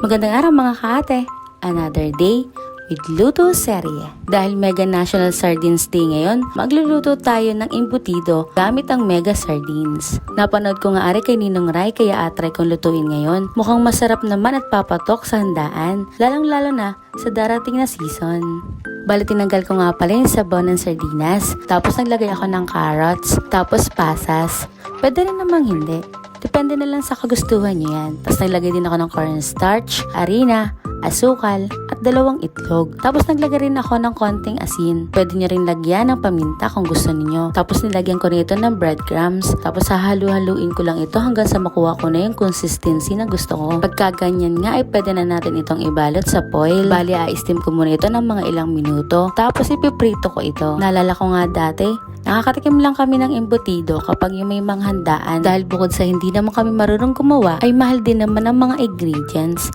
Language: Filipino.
Magandang araw mga kaate! Another day with Luto Serye. Dahil Mega National Sardines Day ngayon, magluluto tayo ng imbutido gamit ang Mega Sardines. Napanood ko nga ari kay Ninong Rai kaya atry kong lutuin ngayon. Mukhang masarap naman at papatok sa handaan, lalong-lalo na sa darating na season. Bali tinanggal ko nga pala yung sabaw ng sardinas, tapos naglagay ako ng carrots, tapos pasas. Pwede rin namang hindi. Depende na lang sa kagustuhan nyo yan. Tapos naglagay din ako ng cornstarch, harina, asukal, at 2 itlog. Tapos naglagay rin ako ng konting asin. Pwede nyo rin lagyan ng paminta kung gusto niyo. Tapos nilagyan ko nito ng breadcrumbs. Tapos hahalu-haluin ko lang ito hanggang sa makuha ko na yung consistency na gusto ko. Pagka ganyan nga ay pwede na natin itong ibalot sa foil. Bali i-steam ko muna ito ng mga ilang minuto. Tapos ipiprito ko ito. Naalala ko nga dati, nakakatikim lang kami ng embutido kapag yung may mga handaan dahil bukod sa hindi naman kami marunong gumawa ay mahal din naman ang mga ingredients.